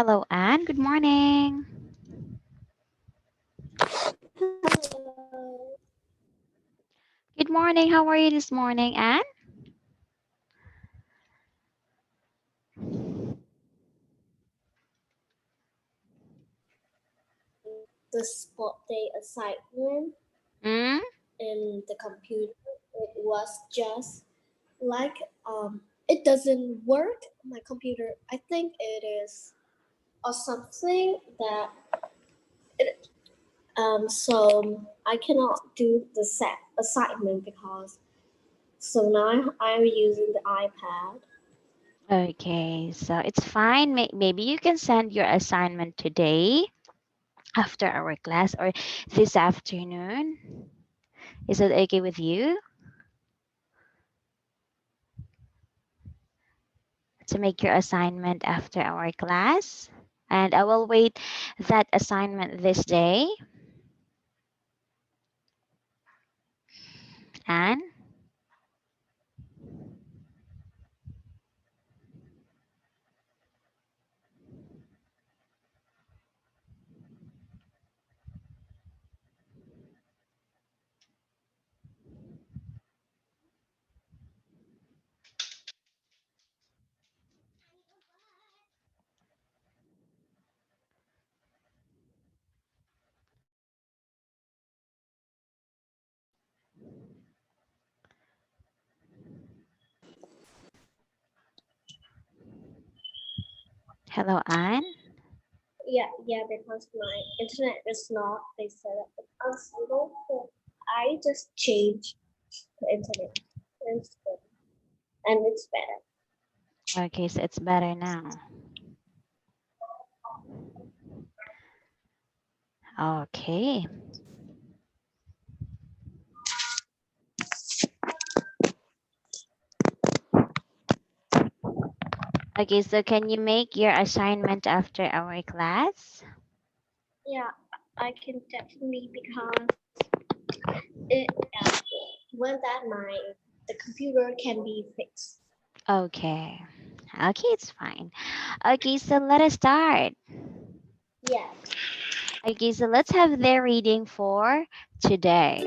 Hello, Anne. Good morning. Hello. Good morning. How are you this morning, Anne? The spot day assignment Mm? in the computer. It was just like it doesn't work. My computer. I think it is or something that it so I cannot do the set assignment because so now I'm using the iPad. Okay, so it's fine. Maybe you can send your assignment today after our class or this afternoon. Is it okay with you to make your assignment after our class? And I will wait that assignment this day. Anne? Hello, Anne? Yeah, because my internet is not. They set up unstable, so I just changed the internet. It's good. And it's better. Okay, so it's better now. Okay. Okay, so can you make your assignment after our class? Yeah, I can definitely because it when that my the computer can be fixed. Okay. Okay, it's fine. Okay, so let us start. Yeah. Okay, so let's have the reading for today.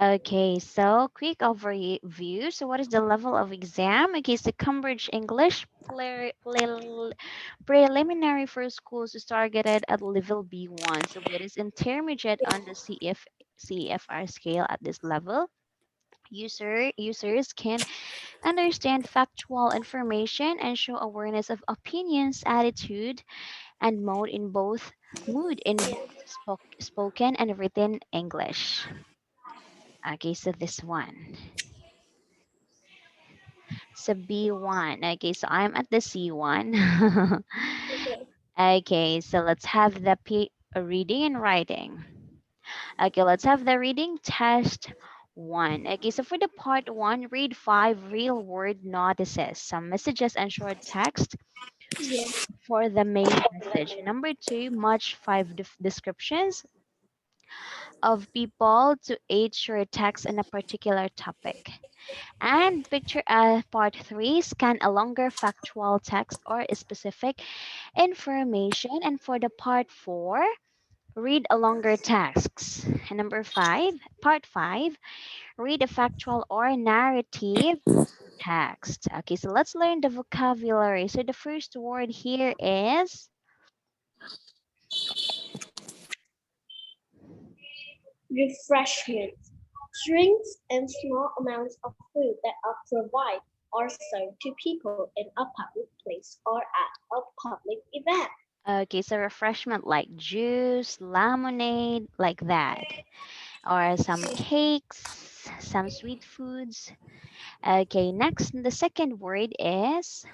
Okay, so quick overview. So what is the level of exam? Okay, so Cambridge English preliminary for schools is targeted at level B1. So it is intermediate on the CFR scale at this level. Users can understand factual information and show awareness of opinions, attitude, and mood in both spoken and written English. Okay, so this one. So B1. Okay, so I'm at the C1. Okay. Okay, so let's have the reading and writing. Okay, let's have the reading test one. Okay, so for the part one, read 5 real word notices, some messages and short text Yeah. for the main message. Number two, match 5 descriptions of people to 8 short text on a particular topic. And picture part three, scan a longer factual text or specific information. And for the part four, read a longer text. And number five, part five, read a factual or narrative text. Okay, so let's learn the vocabulary. So the first word here is Refreshments. Drinks and small amounts of food that are provided or served to people in a public place or at a public event. okay, so refreshment like juice, lemonade, like that, or some cakes, some sweet foods. Okay, next, the second word is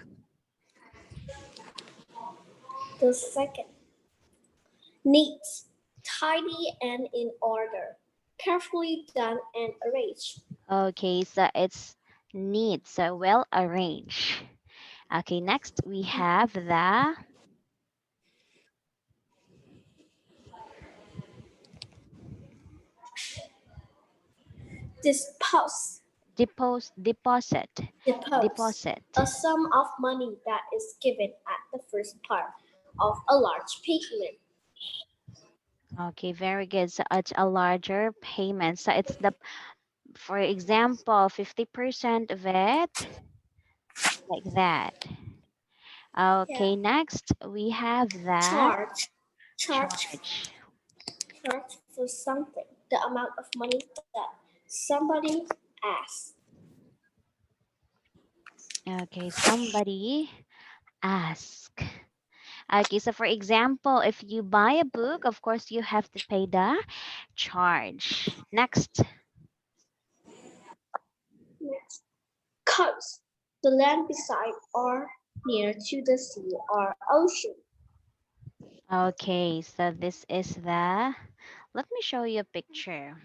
The second, neat, tidy and in order, carefully done and arranged. okay, so it's neat, so well arranged. Okay, next we have the Dispose. Deposit. Deposit, Deposit. a sum of money that is given at the first part of a large payment. Okay, very good. So it's a larger payment. So it's the, for example, 50% of it, like that. Yeah. Okay, next we have the Charge, charge, charge. charge for something. The amount of money that somebody asks. Okay, somebody ask. Okay, so for example, if you buy a book, of course you have to pay the charge. Next. Next, coast, the land beside or near to the sea or ocean. Okay, so this is the, let me show you a picture.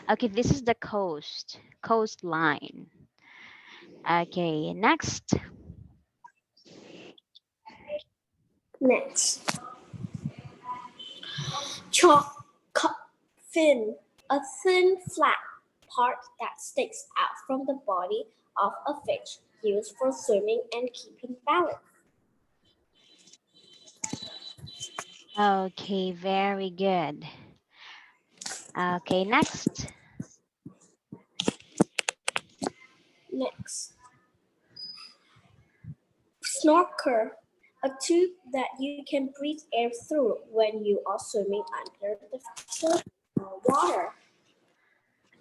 Okay, this is the coast, coastline. Okay, next. Next, chalk, fin, a thin flat part that sticks out from the body of a fish, used for swimming and keeping balance. Okay, very good. Okay, next. Next, snorkel, a tube that you can breathe air through when you are swimming under the surface water.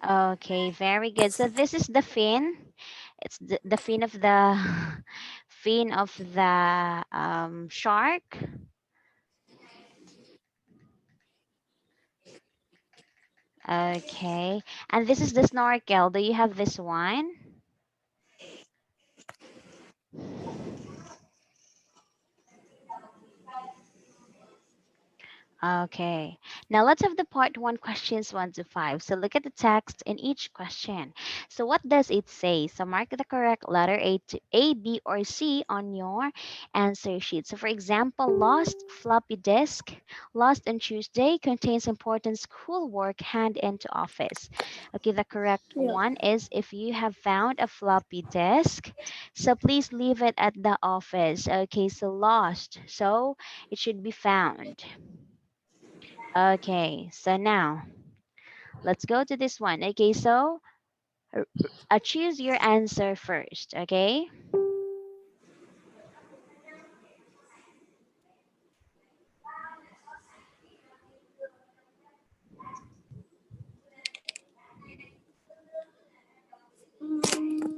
Okay, very good. So this is the fin. It's the fin of the fin of the shark. Okay, and this is the snorkel. Do you have this one? Okay, now let's have the part one questions 1 to 5. So look at the text in each question. So what does it say? So mark the correct letter A, B, or C on your answer sheet. So for example, lost floppy disk, lost on Tuesday, contains important schoolwork hand into office. Okay, the correct Yeah. one is if you have found a floppy disk, so please leave it at the office. Okay, so lost. So it should be found. Okay, so now let's go to this one. Okay, so choose your answer first. Okay. Mm,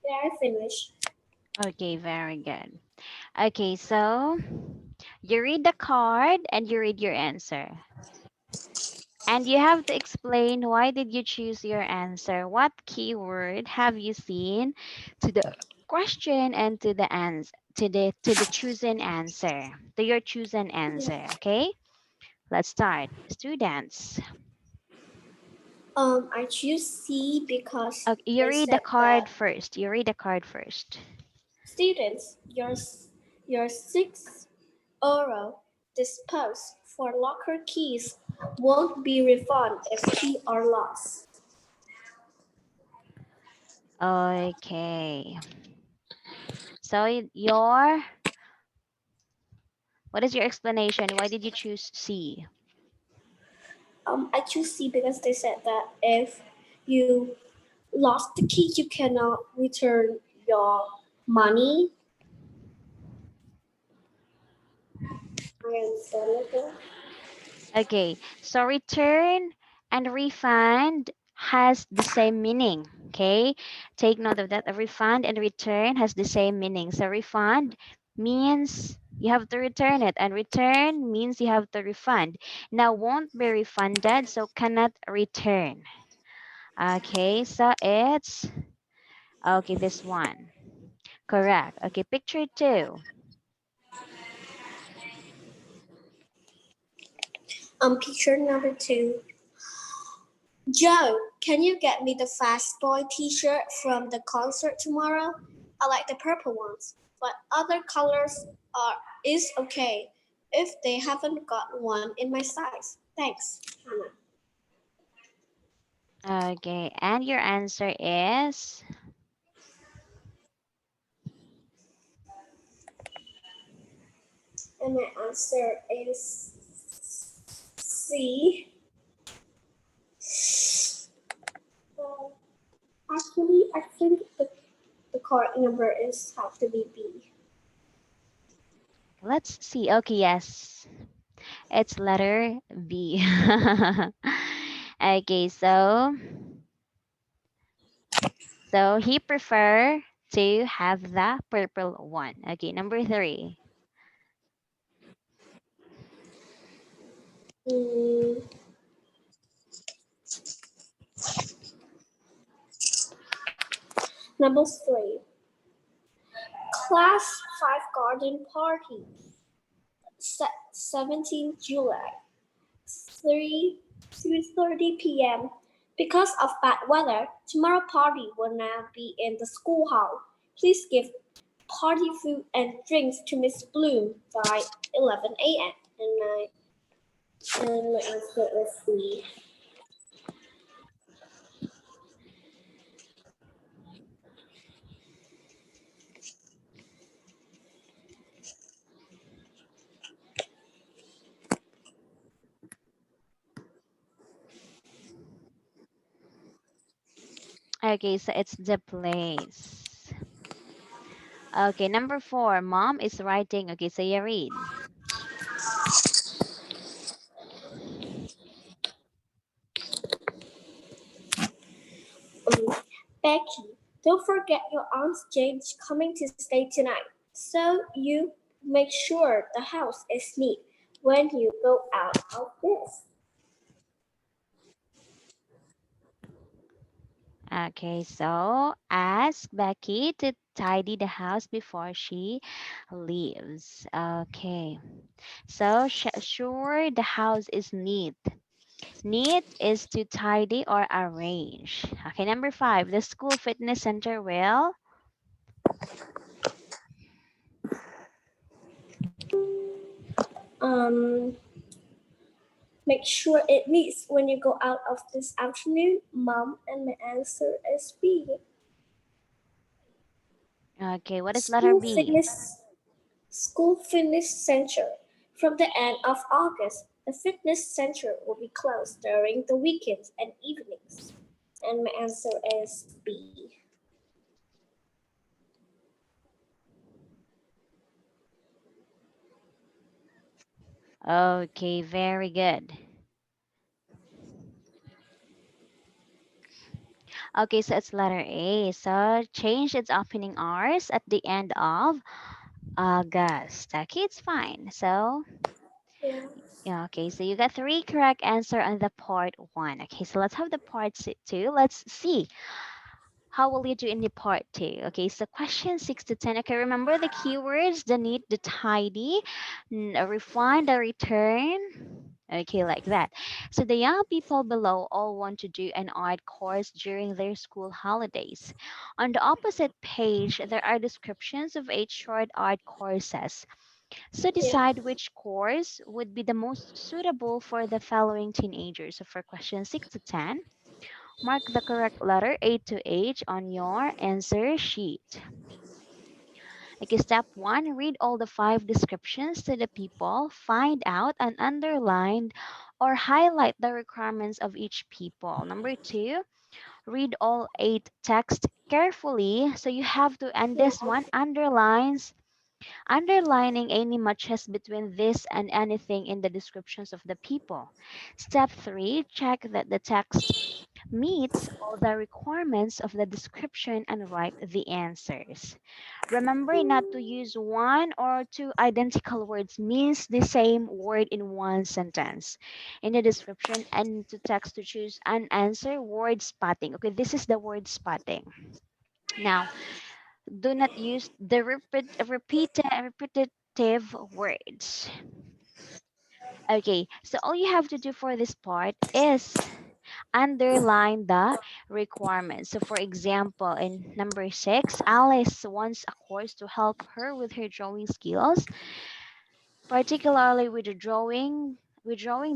Yeah, I finished. Okay, very good. Okay, so you read the card and you read your answer. And you have to explain why did you choose your answer? What keyword have you seen to the question and to the answer to the chosen answer, to your chosen Yeah. answer, okay? Let's start. Students. I choose C because Okay, you they read the said card that first. You read the card first. students, your €6 disposed for locker keys won't be refunded if key are lost. Okay. So your what is your explanation? Why did you choose C? I choose C because they said that if you lost the key, you cannot return your money. I understand it. Okay, so return and refund has the same meaning. Okay, take note of that. A refund and return has the same meaning. So refund means you have to return it, and return means you have to refund. Now won't be refunded, so cannot return. Okay, so it's okay. This one correct. Okay, picture two. Picture number 2. Joe, can you get me the Fast Boy t-shirt from the concert tomorrow? I like the purple ones, but other colors are is okay if they haven't got one in my size. Thanks, Hannah. Okay, and your answer is And my answer is C. Uh, actually, I think the correct number is have to be B. let's see. Okay, yes. It's letter B. Okay, so he prefer to have the purple one. Okay, number three. Mm, number 3. Class 5 garden party. 17th July, 3:30 p.m. Because of bad weather, tomorrow party will not be in the school hall. Please give party food and drinks to Miss Bloom by 11 a.m. And my answer is C. Okay, so it's the place. Okay, number four. Mom is writing. Okay, so you read. Becky, don't forget your Aunt Jane's coming to stay tonight. So you make sure the house is neat when you go out of this. Okay, so ask Becky to tidy the house before she leaves. Okay, so sure the house is neat. Neat is to tidy or arrange. Okay, number 5, the school fitness center will. Um, Make sure it meets when you go out of this afternoon, Mom, and my answer is B. Okay, what is letter School B? fitness School fitness center. From the end of August, the fitness center will be closed during the weekends and evenings. And my answer is B. Okay, very good. Okay, so it's letter A. So change its opening hours at the end of August. Okay, it's fine. So Yeah. yeah, okay, so you got 3 correct answer on the part 1. Okay, so let's have the part 2. Let's see. How will you do in the part 2? Okay, so question 6 to 10. Okay, remember the keywords, the neat, the tidy, refine, the return. Okay, like that. So the young people below all want to do an art course during their school holidays. On the opposite page, there are descriptions of 8 short art courses. So Yeah. decide which course would be the most suitable for the following teenagers. So for question 6 to 10, mark the correct letter A to H on your answer sheet. Okay, step 1, read all the 5 descriptions to the people, find out and underline or highlight the requirements of each people. Number 2, read all 8 text carefully. So you have to, and Yeah. this one underlines, underlining any matches between this and anything in the descriptions of the people. Step 3, check that the text meets all the requirements of the description and write the answers. Remember not to use one or two identical words means the same word in one sentence. In the description and to text to choose an answer, word spotting. Okay, this is the word spotting. Now, do not use the repetitive words. Okay, so all you have to do for this part is underline the requirements. So, for example, in number 6, Alice wants a course to help her with her drawing skills, particularly with drawing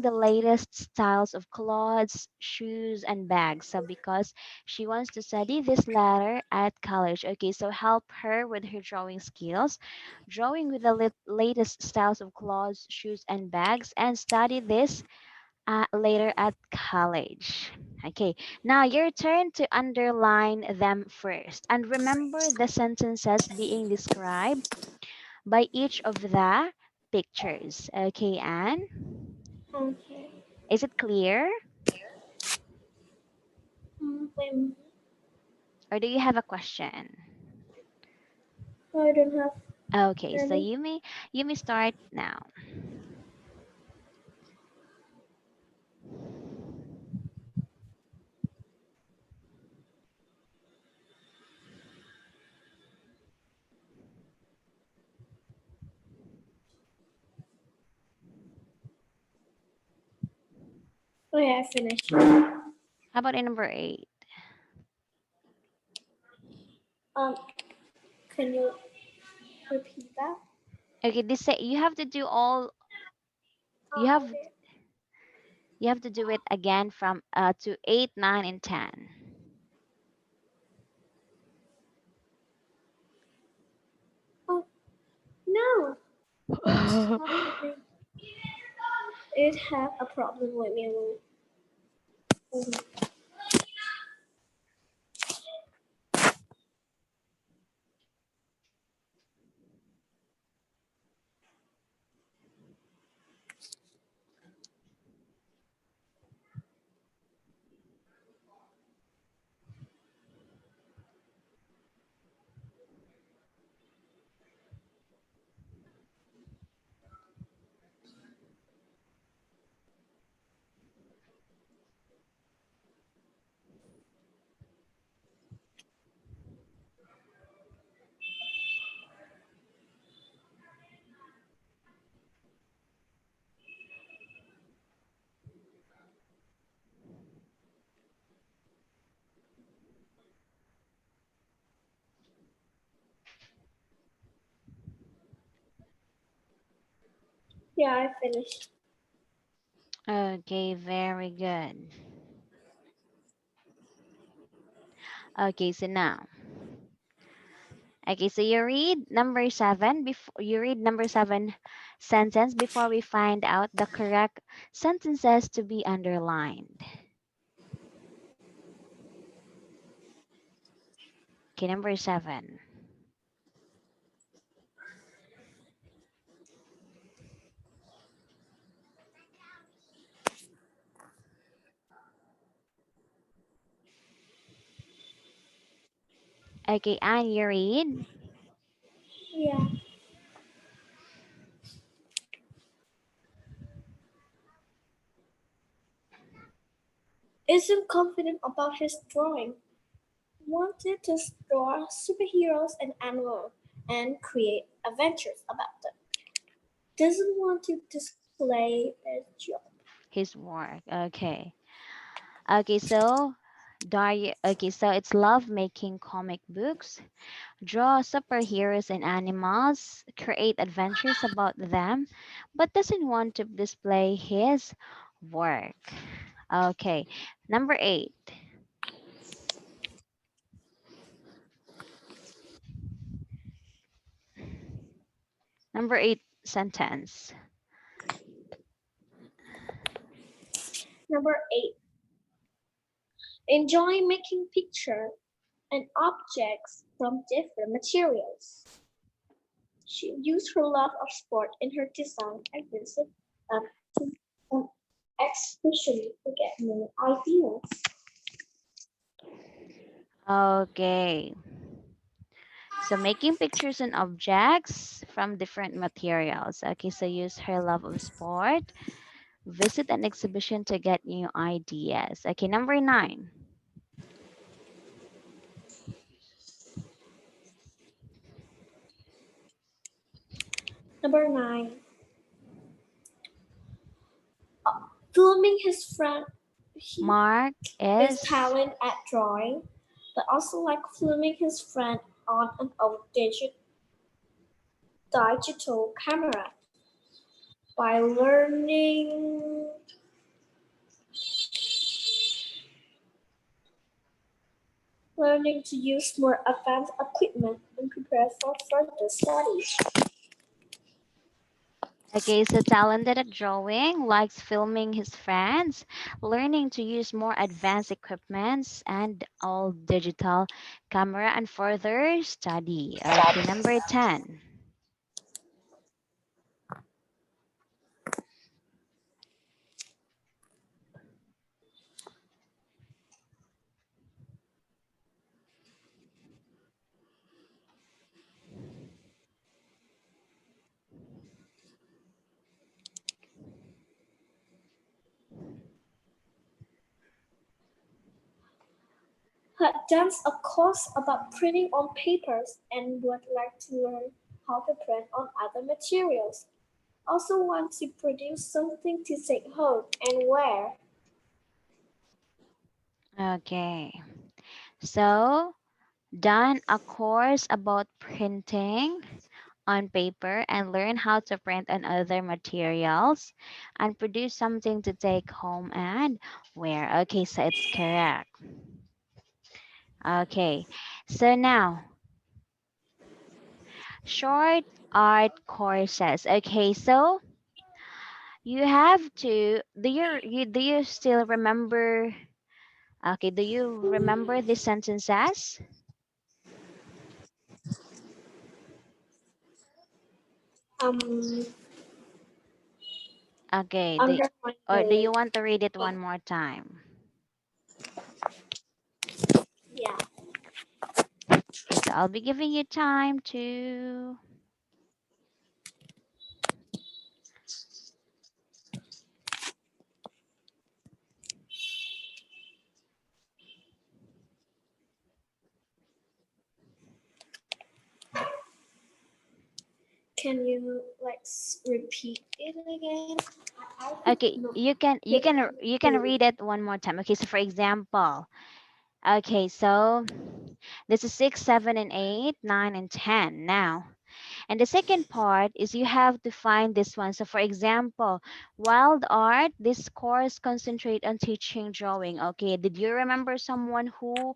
the latest styles of clothes, shoes, and bags. So, because she wants to study this latter at college. Okay, so help her with her drawing skills, drawing with the latest styles of clothes, shoes, and bags, and study this later at college. Okay, now your turn to underline them first. And remember the sentences being described by each of the pictures. Okay, Anne? Okay. Is it clear? Wait a minute. Or do you have a question? I don't have Okay, so any. you may start now. Oh yeah, I finished. How about in number 8? Um, can you repeat that? Okay, this say you have to do all you have Okay. you have to do it again from to 8, 9, and 10. Oh no, it's not happening. It have a problem with me. Yeah, I finished. Okay, very good. Okay, so now. Okay, so you read number seven before you read number seven sentence before we find out the correct sentences to be underlined. Okay, number seven. Okay, and you read. Yeah. Isn't confident about his drawing. Wanted to draw superheroes and animals and create adventures about them. Doesn't want to display his job. His work. Okay. Okay, so Dario, okay, so it's love making comic books, draw superheroes and animals, create adventures about them, but doesn't want to display his work. Okay, number eight. Number eight sentence. Number 8. Enjoy making pictures and objects from different materials. She used her love of sport in her design and visit um, to an exhibition to get new ideas. Okay. So making pictures and objects from different materials. Okay, so use her love of sport. Visit an exhibition to get new ideas. Okay, number nine. Number 9. Filming his friend. He Mark is is. talent at drawing, but also like filming his friend on an old digital camera. By learning to use more advanced equipment and prepare for further studies. Okay, so talented at drawing, likes filming his friends, learning to use more advanced equipments and all digital camera and further study. Okay, number 10. Had done a course about printing on papers and would like to learn how to print on other materials. Also want to produce something to take home and wear. Okay, so done a course about printing on paper and learn how to print on other materials and produce something to take home and wear. Okay, so it's correct. Okay, so now short art courses. Okay, so you have to do you still remember, okay, do you remember the sentences? Um, Okay, Underline or do the you want to read it one. one more time? Yeah. Okay, so I'll be giving you time to. Can you like repeat it again? I could Okay, not you can hear. read it one more time. Okay, so for example, okay, so this is 6, 7, and 8, 9, and 10. Now, And the second part is you have to find this one. So for example, wild art, this course concentrate on teaching drawing. Okay, did you remember someone who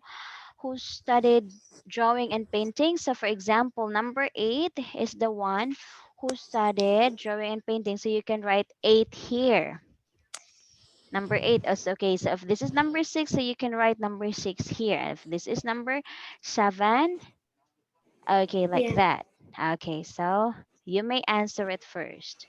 studied drawing and painting? So for example, number 8 is the one who studied drawing and painting. So you can write 8 here. Number 8 is okay. So if this is number 6, so you can write number 6 here. If this is number 7, okay, like Yeah. that. Okay, so you may answer it first.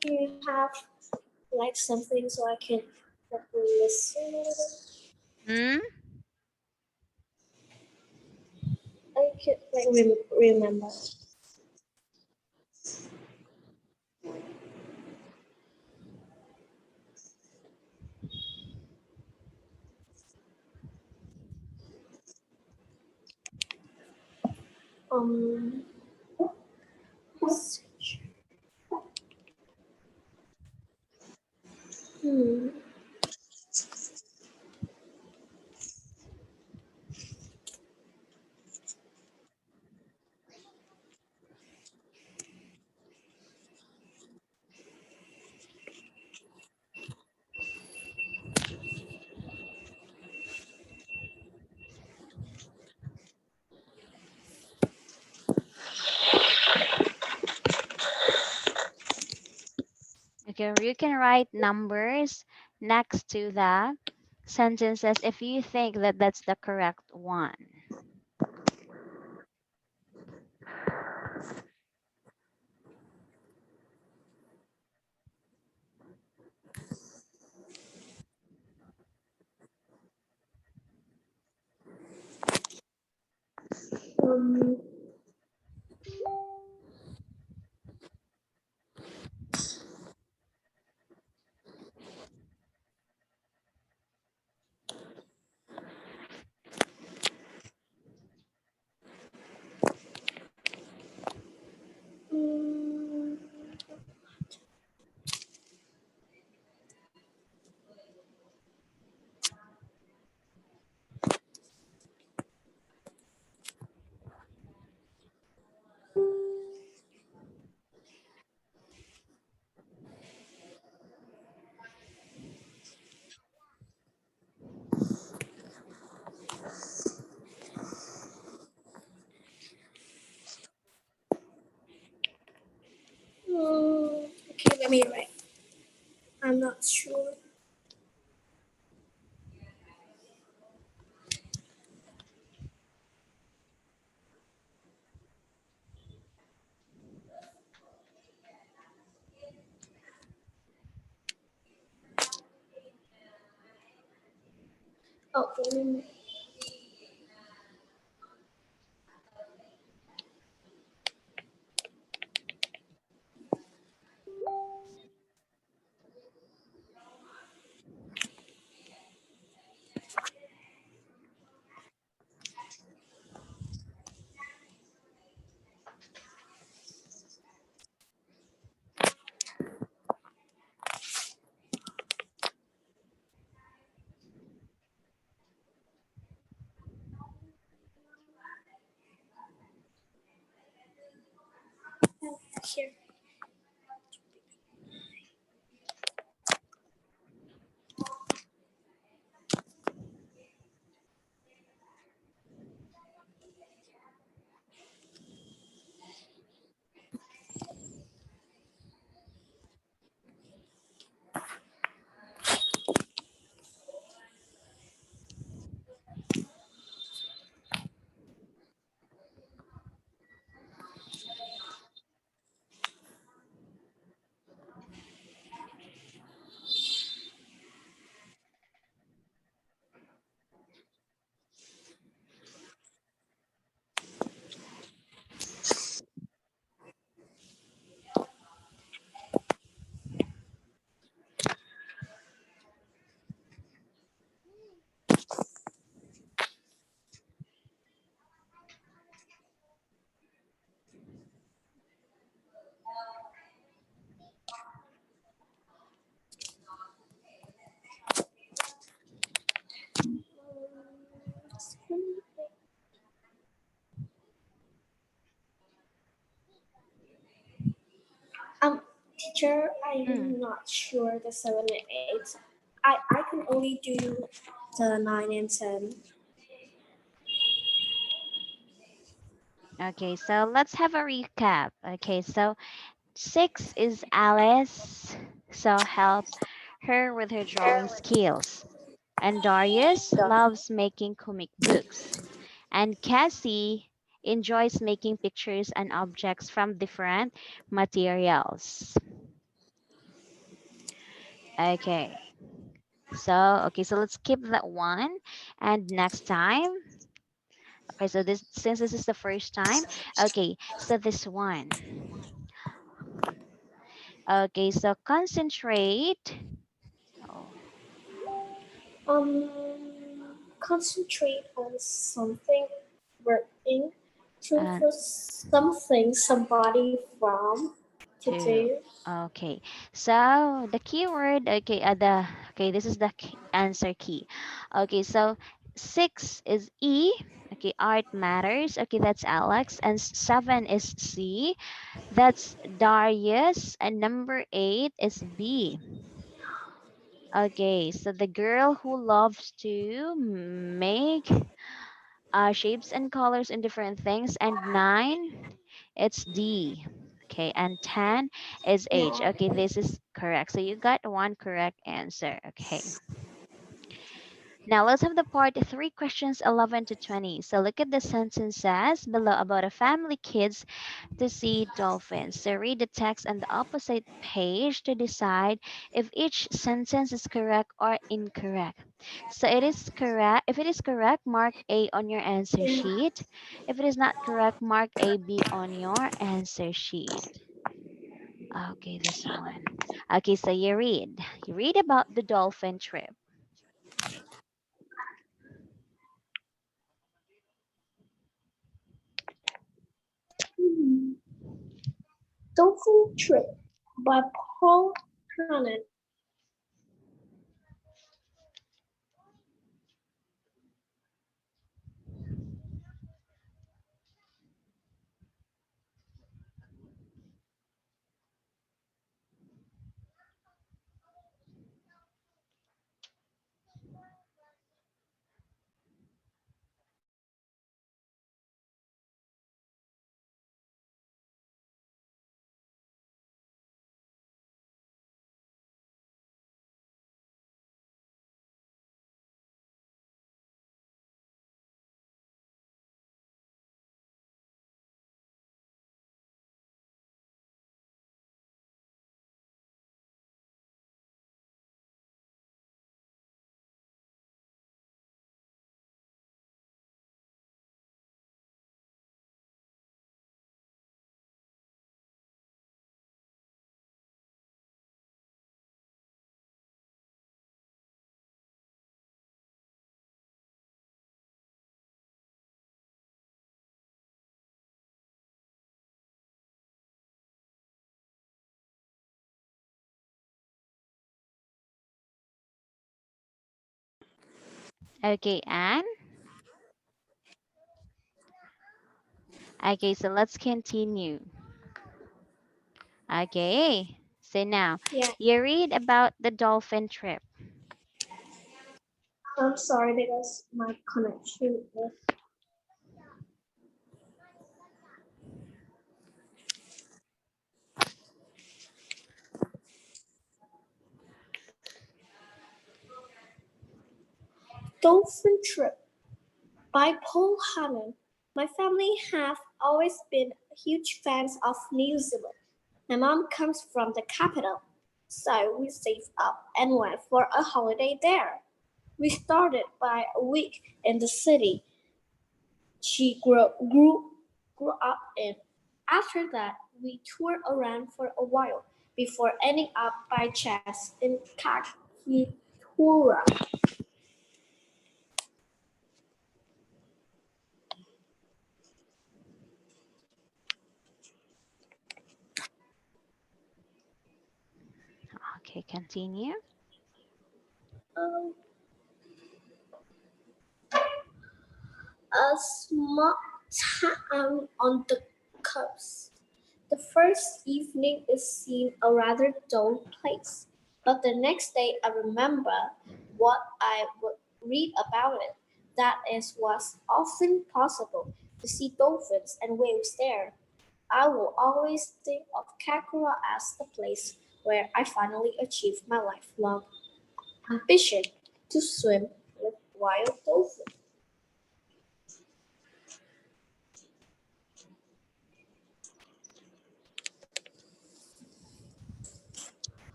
Do you have like something so I can listen? Hmm? I can like remember. Um. Hmm. Okay, you can write numbers next to the sentences if you think that that's the correct one. Um. Mm, okay, let me write. I'm not sure. Oh, here. picture, Mm. I'm not sure the 7 and 8. I can only do the 9 and 10. Okay, so let's have a recap. Okay, so 6 is Alice, so help her with her drawing skills. And Darius loves making comic books. And Cassie enjoys making pictures and objects from different materials. Okay. So let's keep that one. And next time, okay, so this since this is the first time, okay, so this one. Okay, so concentrate. Oh, Um, Concentrate on something working to and for something somebody from to two. do. Okay, so the keyword. Okay, this is the answer key. Okay, so 6 is E. Okay, art matters. Okay, that's Alex. And 7 is C. That's Darius. And number 8 is B. Okay, so the girl who loves to make shapes and colors in different things. And 9, it's D. Okay, and 10 is H. Yeah. Okay, this is correct. So you got one correct answer. Okay. Now let's have the part 3 questions 11 to 20. So look at the sentences below about a family kids to see dolphins. So read the text on the opposite page to decide if each sentence is correct or incorrect. So it is correct. If it is correct, mark A on your answer sheet. If it is not correct, mark A, B on your answer sheet. Okay, this one. Okay, so you read. You read about the dolphin trip. Hmm. Dolphin Trip by Paul Hannon. Okay, and okay, so let's continue. Okay, so now Yeah. you read about the dolphin trip. I'm sorry because my connection is. Dolphin Trip by Paul Hannon. My family have always been huge fans of New Zealand. My mom comes from the capital, so we saved up and went for a holiday there. We started by a week in the city she grew up in. After that, we toured around for a while before ending up by chance in Kakitura. Okay, continue. Um, a small town on the coast. The first evening it seemed a rather dull place, but the next day I remember what I would read about it. That it was often possible to see dolphins and whales there. I will always think of Kakura as the place where I finally achieved my lifelong ambition to swim with wild dolphins.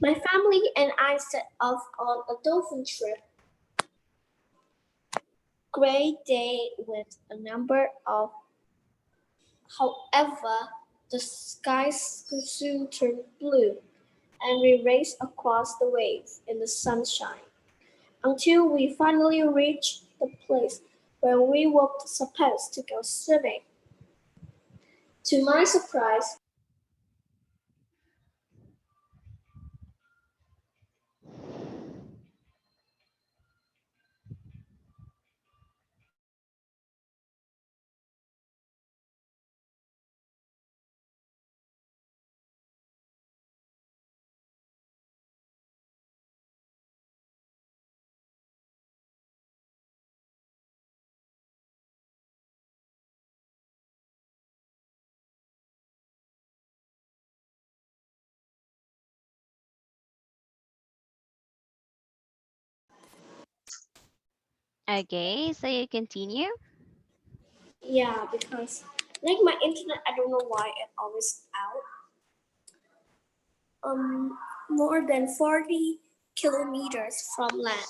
My family and I set off on a dolphin trip. Great day with a number of. However, the sky soon turned blue, and we raced across the waves in the sunshine until we finally reached the place where we were supposed to go swimming. To my surprise, Okay, so you continue. yeah, because like my internet, I don't know why it always out. More than 40 kilometers from land.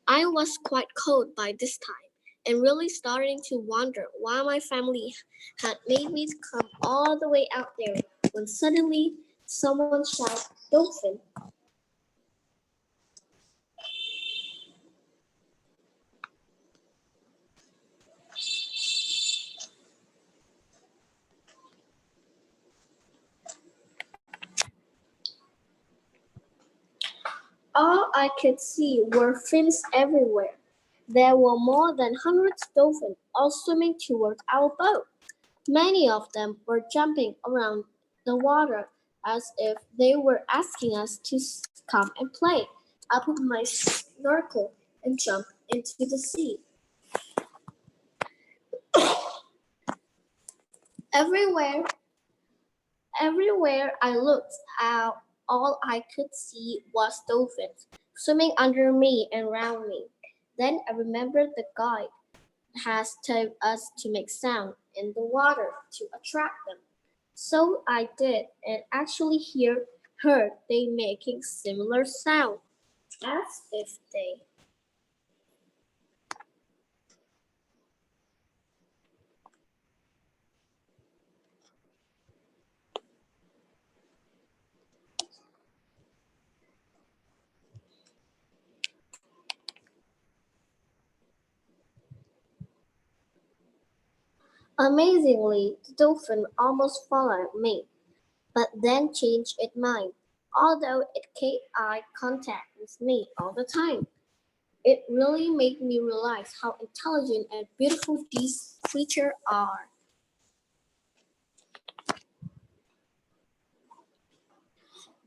I was quite cold by this time and really starting to wonder why my family had made me come all the way out there when suddenly someone shouted, "Dolphin!" All I could see were fins everywhere. There were more than hundreds of dolphins all swimming toward our boat. Many of them were jumping around the water as if they were asking us to come and play. I put my snorkel and jumped into the sea. Everywhere, everywhere I looked out, all I could see was dolphins swimming under me and around me. Then I remembered the guide has told us to make sound in the water to attract them. So I did, and actually heard they making similar sound as if they. Amazingly, the dolphin almost followed me, but then changed its mind. Although it kept eye contact with me all the time, it really made me realize how intelligent and beautiful these creatures are.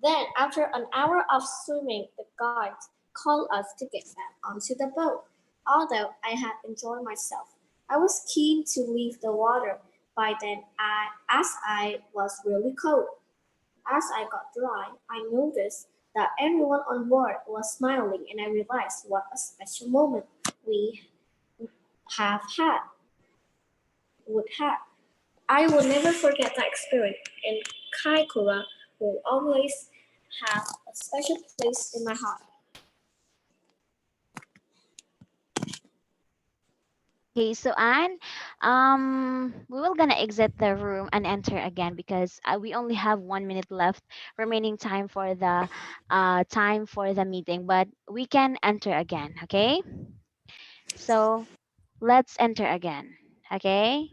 Then, after an hour of swimming, the guides called us to get back onto the boat. Although I had enjoyed myself, I was keen to leave the water by then as I was really cold. As I got dry, I noticed that everyone on board was smiling and I realized what a special moment we have had would have. I will never forget that experience, and Kaikoura will always have a special place in my heart. Okay, so Anne, we will gonna exit the room and enter again because we only have 1 minute left remaining time for the meeting, but we can enter again. Okay, so let's enter again. Okay.